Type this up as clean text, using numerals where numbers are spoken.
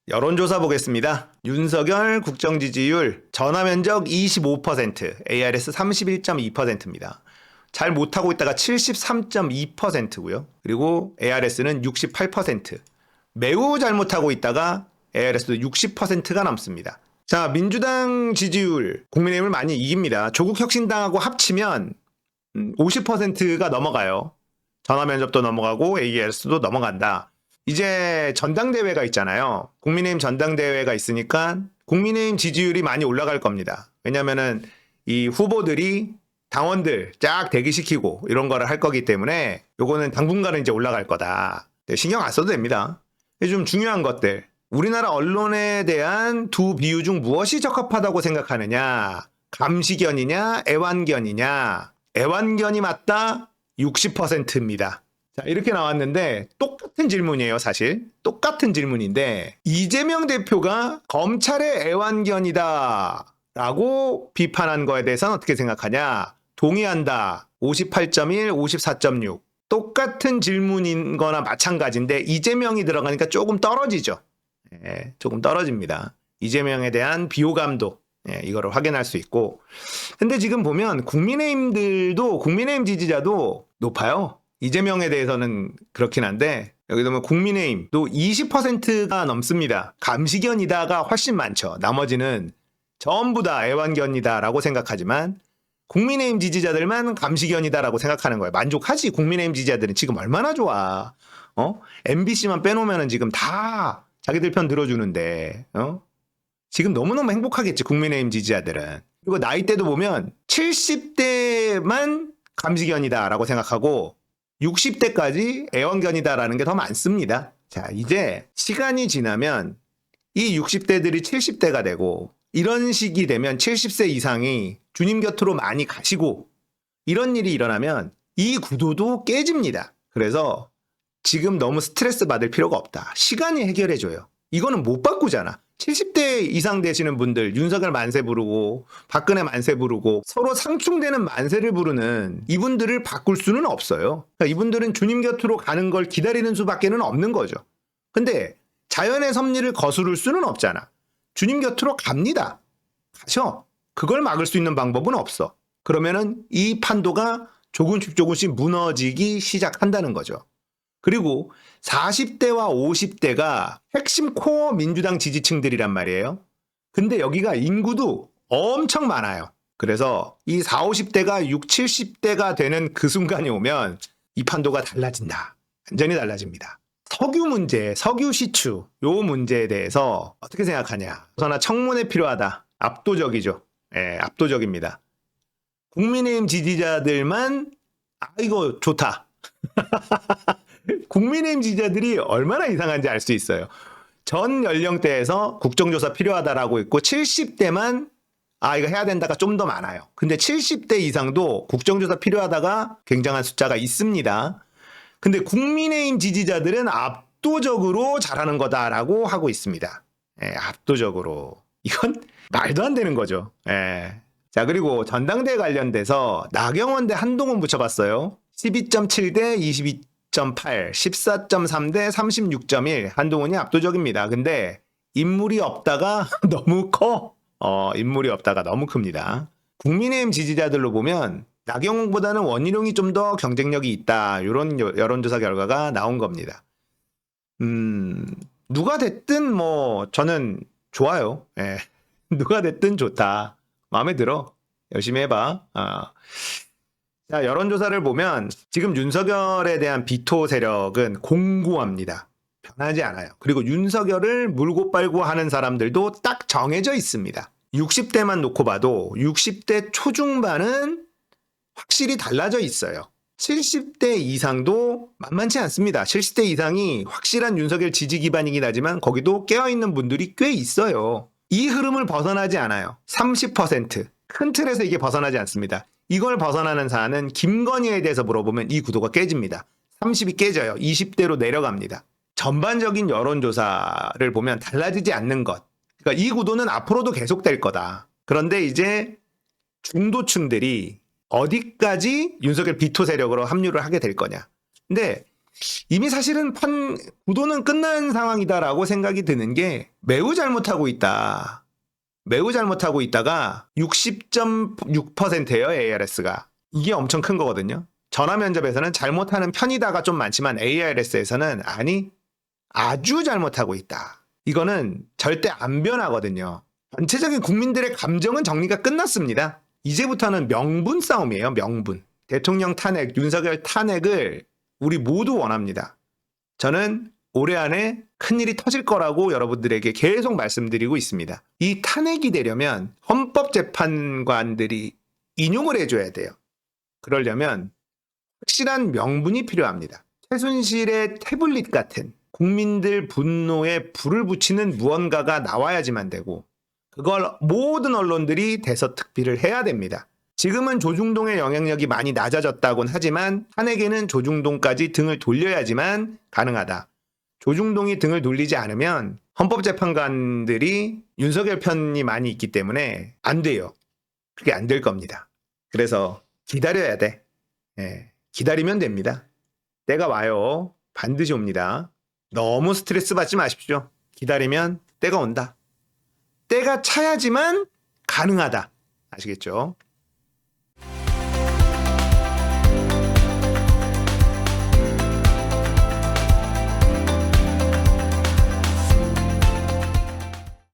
여론조사 보겠습니다. 윤석열 국정지지율 전화면적 25%, ARS 31.2%입니다. 잘 못하고 있다가 73.2%고요. 그리고 ARS는 68%. 매우 잘못하고 있다가 ARS도 60%가 넘습니다. 자, 민주당 지지율, 국민의힘을 많이 이깁니다. 조국혁신당하고 합치면 50%가 넘어가요. 전화면접도 넘어가고 ARS도 넘어간다. 이제 전당대회가 있잖아요. 국민의힘 전당대회가 있으니까 국민의힘 지지율이 많이 올라갈 겁니다. 왜냐면은 이 후보들이 당원들 쫙 대기시키고 이런 거를 할 거기 때문에 요거는 당분간은 이제 올라갈 거다. 신경 안 써도 됩니다. 좀 중요한 것들. 우리나라 언론에 대한 두 비유 중 무엇이 적합하다고 생각하느냐? 감시견이냐? 애완견이냐? 애완견이 맞다? 60%입니다. 자, 이렇게 나왔는데 똑같은 질문이에요, 사실. 똑같은 질문인데 이재명 대표가 검찰의 애완견이다 라고 비판한 거에 대해서는 어떻게 생각하냐? 동의한다. 58.1, 54.6. 똑같은 질문인 거나 마찬가지인데 이재명이 들어가니까 조금 떨어지죠. 예, 조금 떨어집니다. 이재명에 대한 비호감도 이거를 확인할 수 있고. 근데 지금 보면 국민의힘 지지자도 높아요. 이재명에 대해서는 그렇긴 한데 여기 보면 국민의힘도 20%가 넘습니다. 감시견이다가 훨씬 많죠. 나머지는 전부 다 애완견이다라고 생각하지만 국민의힘 지지자들만 감시견이다라고 생각하는 거예요. 만족하지. 국민의힘 지지자들은 지금 얼마나 좋아. MBC만 빼놓으면 지금 다 자기들 편 들어주는데 지금 너무너무 행복하겠지. 국민의힘 지지자들은. 그리고 나이대도 보면 70대만 감시견이다라고 생각하고 60대까지 애완견이다라는 게 더 많습니다. 자, 이제 시간이 지나면 이 60대들이 70대가 되고 이런 식이 되면 70세 이상이 주님 곁으로 많이 가시고 이런 일이 일어나면 이 구도도 깨집니다. 그래서 지금 너무 스트레스 받을 필요가 없다. 시간이 해결해줘요. 이거는 못 바꾸잖아. 70대 이상 되시는 분들 윤석열 만세 부르고 박근혜 만세 부르고 서로 상충되는 만세를 부르는 이분들을 바꿀 수는 없어요. 그러니까 이분들은 주님 곁으로 가는 걸 기다리는 수밖에는 없는 거죠. 근데 자연의 섭리를 거스를 수는 없잖아. 주님 곁으로 갑니다. 가셔. 그걸 막을 수 있는 방법은 없어. 그러면은 이 판도가 조금씩 무너지기 시작한다는 거죠. 그리고 40대와 50대가 핵심 코어 민주당 지지층들이란 말이에요. 근데 여기가 인구도 엄청 많아요. 그래서 이 40, 50대가 60, 70대가 되는 그 순간이 오면 이 판도가 달라진다. 완전히 달라집니다. 석유 문제, 석유 시추 요 문제에 대해서 어떻게 생각하냐. 그러나 청문회 필요하다. 압도적이죠. 압도적입니다. 국민의힘 지지자들만 이거 좋다. 국민의힘 지지자들이 얼마나 이상한지 알 수 있어요. 전 연령대에서 국정조사 필요하다라고 있고 70대만 이거 해야 된다가 좀 더 많아요. 근데 70대 이상도 국정조사 필요하다가 굉장한 숫자가 있습니다. 근데 국민의힘 지지자들은 압도적으로 잘하는 거다라고 하고 있습니다. 압도적으로. 이건 말도 안 되는 거죠. 자, 그리고 전당대회 관련돼서 나경원 대 한동훈 붙여봤어요. 12.7 대 22.8, 14.3 대 36.1. 한동훈이 압도적입니다. 근데 인물이 없다가 너무 커. 인물이 없다가 너무 큽니다. 국민의힘 지지자들로 보면 나경원보다는 원희룡이 좀 더 경쟁력이 있다. 이런 여론조사 결과가 나온 겁니다. 누가 됐든 저는 좋아요. 누가 됐든 좋다. 마음에 들어. 열심히 해봐. 자, 여론조사를 보면 지금 윤석열에 대한 비토 세력은 공고합니다. 변하지 않아요. 그리고 윤석열을 물고 빨고 하는 사람들도 딱 정해져 있습니다. 60대만 놓고 봐도 60대 초중반은 확실히 달라져 있어요. 70대 이상도 만만치 않습니다. 70대 이상이 확실한 윤석열 지지 기반이긴 하지만 거기도 깨어있는 분들이 꽤 있어요. 이 흐름을 벗어나지 않아요. 30%. 큰 틀에서 이게 벗어나지 않습니다. 이걸 벗어나는 사안은 김건희에 대해서 물어보면 이 구도가 깨집니다. 30이 깨져요. 20대로 내려갑니다. 전반적인 여론조사를 보면 달라지지 않는 것. 그러니까 이 구도는 앞으로도 계속될 거다. 그런데 이제 중도층들이 어디까지 윤석열 비토 세력으로 합류를 하게 될 거냐. 근데 이미 사실은 구도는 끝난 상황이다라고 생각이 드는 게 매우 잘못하고 있다. 매우 잘못하고 있다가 60.6%예요, ARS가. 이게 엄청 큰 거거든요. 전화 면접에서는 잘못하는 편이다가 좀 많지만 ARS에서는 아니, 아주 잘못하고 있다. 이거는 절대 안 변하거든요. 전체적인 국민들의 감정은 정리가 끝났습니다. 이제부터는 명분 싸움이에요, 명분. 대통령 탄핵, 윤석열 탄핵을 우리 모두 원합니다. 저는 올해 안에 큰일이 터질 거라고 여러분들에게 계속 말씀드리고 있습니다. 이 탄핵이 되려면 헌법재판관들이 인용을 해줘야 돼요. 그러려면 확실한 명분이 필요합니다. 최순실의 태블릿 같은 국민들 분노에 불을 붙이는 무언가가 나와야지만 되고 그걸 모든 언론들이 대서특필을 해야 됩니다. 지금은 조중동의 영향력이 많이 낮아졌다곤 하지만 탄핵에는 조중동까지 등을 돌려야지만 가능하다. 조중동이 등을 돌리지 않으면 헌법재판관들이 윤석열 편이 많이 있기 때문에 안 돼요. 그게 안 될 겁니다. 그래서 기다려야 돼. 기다리면 됩니다. 때가 와요. 반드시 옵니다. 너무 스트레스 받지 마십시오. 기다리면 때가 온다. 때가 차야지만 가능하다. 아시겠죠?